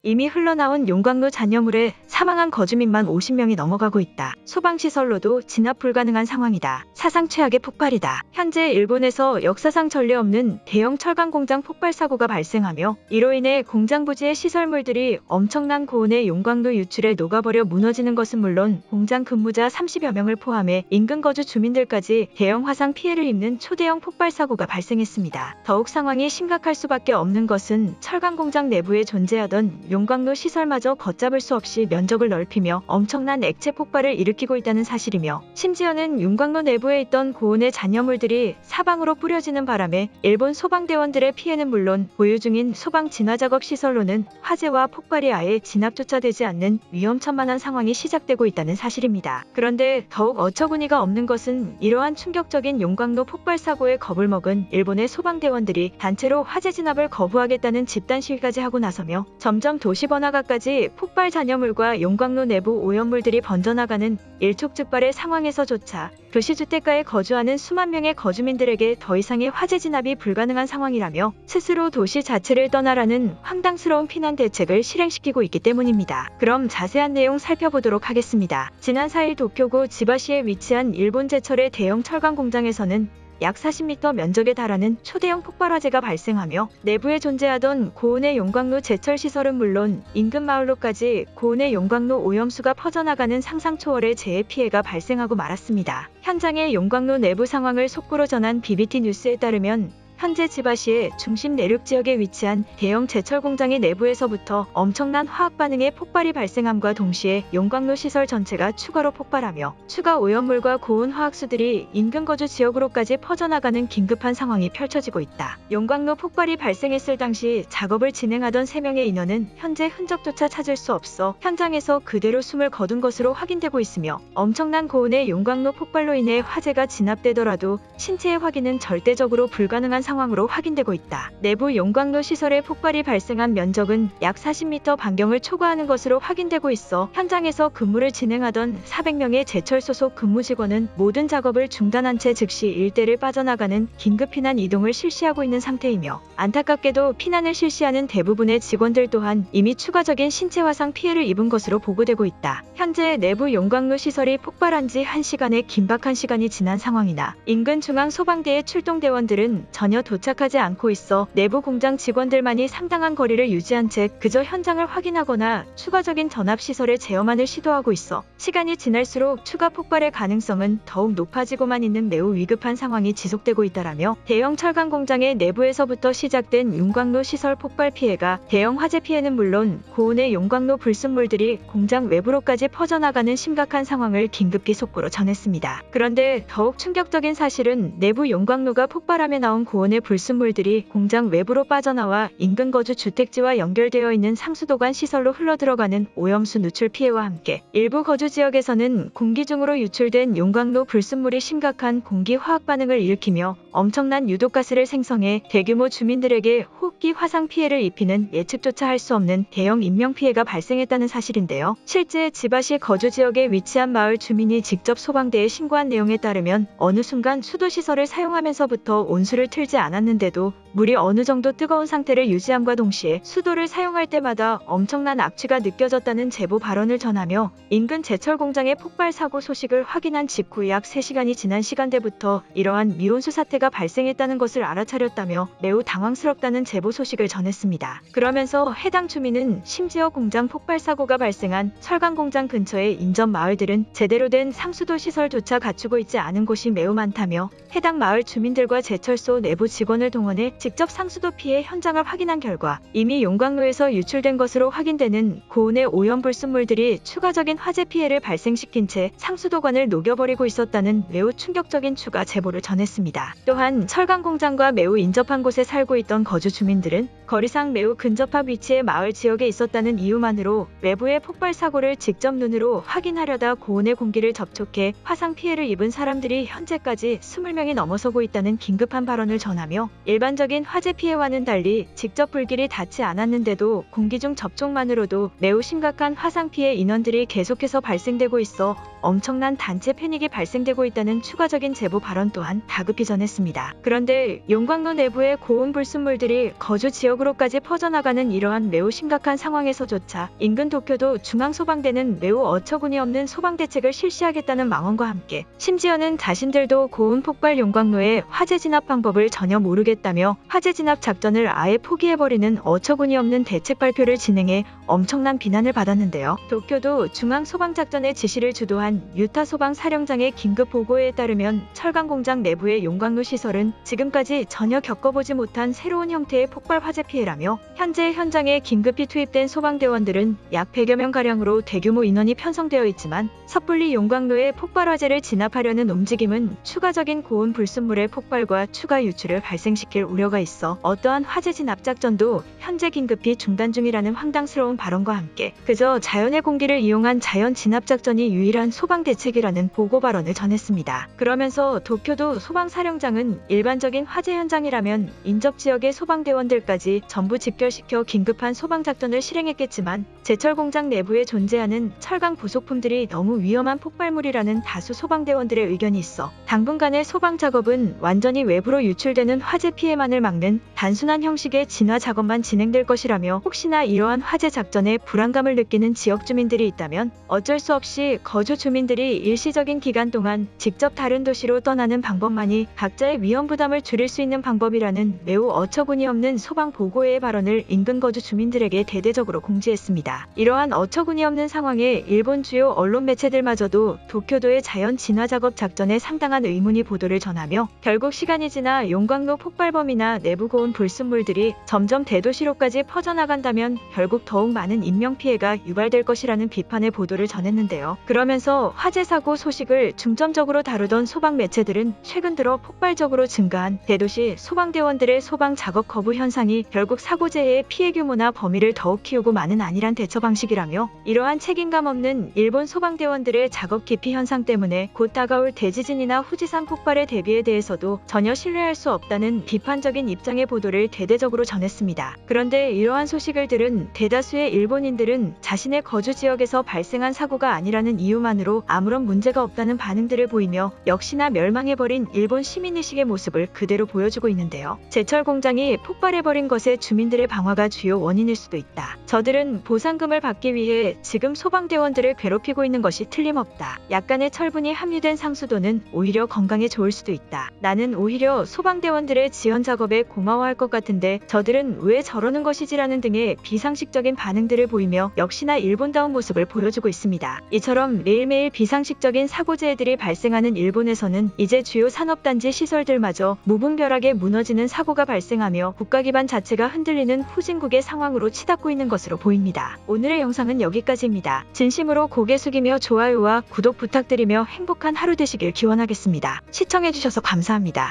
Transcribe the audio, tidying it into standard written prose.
이미 흘러나온 용광로 잔여물에 사망한 거주민만 50명이 넘어가고 있다. 소방시설로도 진압 불가능한 상황이다. 사상 최악의 폭발이다. 현재 일본에서 역사상 전례 없는 대형 철강 공장 폭발 사고가 발생하며 이로 인해 공장 부지의 시설물들이 엄청난 고온의 용광로 유출에 녹아버려 무너지는 것은 물론 공장 근무자 30여 명을 포함해 인근 거주 주민들까지 대형 화상 피해를 입는 초대형 폭발 사고가 발생했습니다. 더욱 상황이 심각할 수밖에 없는 것은 철강 공장 내부에 존재하던 용광로 시설마저 걷잡을 수 없이 면적을 넓히며 엄청난 액체 폭발을 일으키고 있다는 사실이며, 심지어는 용광로 내부에 있던 고온의 잔여물들이 사방으로 뿌려지는 바람에 일본 소방대원들의 피해는 물론 보유 중인 소방 진화작업 시설로는 화재와 폭발이 아예 진압조차 되지 않는 위험천만한 상황이 시작되고 있다는 사실입니다. 그런데 더욱 어처구니가 없는 것은 이러한 충격적인 용광로 폭발 사고에 겁을 먹은 일본의 소방대원들이 단체로 화재 진압을 거부하겠다는 집단 시위까지 하고 나서며 점점 도시 번화가까지 폭발 잔여물과 용광로 내부 오염물들이 번져나가는 일촉즉발의 상황에서조차 도시주택가에 거주하는 수만 명의 거주민들에게 더 이상의 화재 진압이 불가능한 상황이라며 스스로 도시 자체를 떠나라는 황당스러운 피난 대책을 실행시키고 있기 때문입니다. 그럼 자세한 내용 살펴보도록 하겠습니다. 지난 4일 도쿄구 지바시에 위치한 일본 제철의 대형 철강 공장에서는 약 40m 면적에 달하는 초대형 폭발 화재가 발생하며 내부에 존재하던 고온의 용광로 제철 시설은 물론 인근 마을로까지 고온의 용광로 오염수가 퍼져나가는 상상 초월의 재해 피해가 발생하고 말았습니다. 현장의 용광로 내부 상황을 속보로 전한 BBT 뉴스에 따르면 현재 지바시의 중심 내륙 지역에 위치한 대형 제철 공장의 내부에서부터 엄청난 화학 반응의 폭발이 발생함과 동시에 용광로 시설 전체가 추가로 폭발하며 추가 오염물과 고온 화학수들이 인근 거주 지역으로까지 퍼져나가는 긴급한 상황이 펼쳐지고 있다. 용광로 폭발이 발생했을 당시 작업을 진행하던 3명의 인원은 현재 흔적조차 찾을 수 없어 현장에서 그대로 숨을 거둔 것으로 확인되고 있으며, 엄청난 고온의 용광로 폭발로 인해 화재가 진압되더라도 신체의 확인은 절대적으로 불가능한 상황으로 확인되고 있다. 내부 용광로 시설의 폭발이 발생한 면적은 약 40m 반경을 초과하는 것으로 확인되고 있어 현장에서 근무를 진행하던 400명의 제철 소속 근무 직원은 모든 작업을 중단한 채 즉시 일대를 빠져나가는 긴급 피난 이동을 실시하고 있는 상태이며, 안타깝게도 피난을 실시하는 대부분의 직원들 또한 이미 추가적인 신체 화상 피해를 입은 것으로 보고되고 있다. 현재 내부 용광로 시설이 폭발한 지 1시간의 긴박한 시간이 지난 상황이나 인근 중앙 소방대의 출동대원들은 전혀 도착하지 않고 있어 내부 공장 직원들만이 상당한 거리를 유지한 채 그저 현장을 확인하거나 추가적인 전압시설의 제어만을 시도하고 있어 시간이 지날수록 추가 폭발의 가능성은 더욱 높아지고만 있는 매우 위급한 상황이 지속되고 있다라며, 대형 철강 공장의 내부에서부터 시작된 용광로 시설 폭발 피해가 대형 화재 피해는 물론 고온의 용광로 불순물들이 공장 외부로까지 퍼져나가는 심각한 상황을 긴급히 속보로 전했습니다. 그런데 더욱 충격적인 사실은 내부 용광로가 폭발하며 나온 고온의 불순물들이 공장 외부로 빠져나와 인근 거주 주택지와 연결되어 있는 상수도관 시설로 흘러들어가는 오염수 누출 피해와 함께 일부 거주 지역에서는 공기 중으로 유출된 용광로 불순물이 심각한 공기 화학 반응을 일으키며 엄청난 유독가스를 생성해 대규모 주민들에게 호흡기 화상 피해를 입히는 예측조차 할 수 없는 대형 인명피해가 발생했다는 사실인데요. 실제 지바시 거주 지역에 위치한 마을 주민이 직접 소방대에 신고한 내용에 따르면 어느 순간 수도시설을 사용하면서부터 온수를 틀지 않았는데도 물이 어느 정도 뜨거운 상태를 유지함과 동시에 수도를 사용할 때마다 엄청난 악취가 느껴졌다는 제보 발언을 전하며, 인근 제철 공장의 폭발 사고 소식을 확인한 직후 약 3시간이 지난 시간대부터 이러한 미온수 사태가 발생했다는 것을 알아차렸다며 매우 당황스럽다는 제보 소식을 전했습니다. 그러면서 해당 주민은 심지어 공장 폭발 사고가 발생한 철강 공장 근처의 인접 마을들은 제대로 된 상수도 시설조차 갖추고 있지 않은 곳이 매우 많다며, 해당 마을 주민들과 제철소 내부 직원을 동원해 직접 상수도 피해 현장을 확인한 결과 이미 용광로에서 유출된 것으로 확인되는 고온의 오염 불순물들이 추가적인 화재 피해를 발생시킨 채 상수도관을 녹여버리고 있었다는 매우 충격적인 추가 제보를 전했습니다. 또한 철강 공장과 매우 인접한 곳에 살고 있던 거주 주민들은 거리상 매우 근접한 위치의 마을 지역에 있었다는 이유만으로 외부의 폭발 사고를 직접 눈으로 확인하려다 고온의 공기를 접촉해 화상 피해를 입은 사람들이 현재까지 20명이 넘어서고 있다는 긴급한 발언을 전하며, 일반적인 일반적인 화재 피해와는 달리 직접 불길이 닿지 않았는데도 공기 중 접촉만으로도 매우 심각한 화상 피해 인원들이 계속해서 발생되고 있어 엄청난 단체 패닉이 발생되고 있다는 추가적인 제보 발언 또한 다급히 전했습니다. 그런데 용광로 내부의 고온 불순물들이 거주 지역으로까지 퍼져나가는 이러한 매우 심각한 상황에서조차 인근 도쿄도 중앙소방대는 매우 어처구니 없는 소방대책을 실시하겠다는 망언과 함께 심지어는 자신들도 고온 폭발 용광로의 화재 진압 방법을 전혀 모르겠다며 화재 진압 작전을 아예 포기해버리는 어처구니 없는 대책 발표를 진행해 엄청난 비난을 받았는데요. 도쿄도 중앙소방작전의 지시를 주도한 유타 소방사령장의 긴급 보고에 따르면 철강 공장 내부의 용광로 시설은 지금까지 전혀 겪어보지 못한 새로운 형태의 폭발 화재 피해라며 현재 현장에 긴급히 투입된 소방대원들은 약 100여 명가량으로 대규모 인원이 편성되어 있지만 섣불리 용광로의 폭발 화재를 진압하려는 움직임은 추가적인 고온 불순물의 폭발과 추가 유출을 발생시킬 우려가 있어 어떠한 화재 진압 작전도 현재 긴급히 중단 중이라는 황당스러운 발언과 함께 그저 자연의 공기를 이용한 자연 진압 작전이 유일한 소방 대책이라는 보고 발언을 전했습니다. 그러면서 도쿄도 소방사령장은 일반적인 화재 현장이라면 인접 지역의 소방대원들까지 전부 집결시켜 긴급한 소방작전을 실행했겠지만 제철 공장 내부에 존재하는 철강 부속품들이 너무 위험한 폭발물이라는 다수 소방대원들의 의견이 있어 당분간의 소방 작업은 완전히 외부로 유출되는 화재 피해만을 막는 단순한 형식의 진화 작업만 진행될 것이라며 혹시나 이러한 화재 작전에 불안감을 느끼는 지역 주민들이 있다면 어쩔 수 없이 거주 주민들이 일시적인 기간 동안 직접 다른 도시로 떠나는 방법만이 각자의 위험 부담을 줄일 수 있는 방법이라는 매우 어처구니 없는 소방 보고회의 발언을 인근 거주 주민들에게 대대적으로 공지했습니다. 이러한 어처구니 없는 상황에 일본 주요 언론 매체들마저도 도쿄도의 자연 진화 작업 작전에 상당한 의문이 보도를 전하며 결국 시간이 지나 용광로 폭발범이나 내부 고온 불순물들이 점점 대도시로까지 퍼져나간다면 결국 더욱 많은 인명피해가 유발될 것이라는 비판의 보도를 전했는데요. 그러면서 화재 사고 소식을 중점적으로 다루던 소방 매체들은 최근 들어 폭발적으로 증가한 대도시 소방대원들의 소방 작업 거부 현상이 결국 사고재해의 피해 규모나 범위를 더욱 키우고 많은 안일한 대처 방식이라며 이러한 책임감 없는 일본 소방대원들의 작업 기피 현상 때문에 곧 다가올 대지진이나 후지산 폭발의 대비에 대해서도 전혀 신뢰할 수 없다는 비판적인 입장의 보도를 대대적으로 전했습니다. 그런데 이러한 소식을 들은 대다수의 일본인들은 자신의 거주 지역에서 발생한 사고가 아니라는 이유만으로 아무런 문제가 없다는 반응들을 보이며 역시나 멸망해버린 일본 시민의식의 모습을 그대로 보여주고 있는데요. 제철 공장이 폭발해버린 것에 주민들의 방화가 주요 원인일 수도 있다. 저들은 보상금을 받기 위해 지금 소방대원들을 괴롭히고 있는 것이 틀림없다. 약간의 철분이 함유된 상수도는 오히려 건강에 좋을 수도 있다. 나는 오히려 소방대원들의 지원 작업에 고마워할 것 같은데 저들은 왜 저러는 것이지라는 등의 비상식적인 반응들을 보이며 역시나 일본다운 모습을 보여주고 있습니다. 이처럼 매일매일 비상식적인 사고재해들이 발생하는 일본에서는 이제 주요 산업단지 시설들마저 무분별하게 무너지는 사고가 발생하며 국가 기반 자체가 흔들리는 후진국의 상황으로 치닫고 있는 것으로 보입니다. 오늘의 영상은 여기까지입니다. 진심으로 고개 숙이며 좋아요와 구독 부탁드리며 행복한 하루 되시길 기원하겠습니다. 시청해주셔서 감사합니다.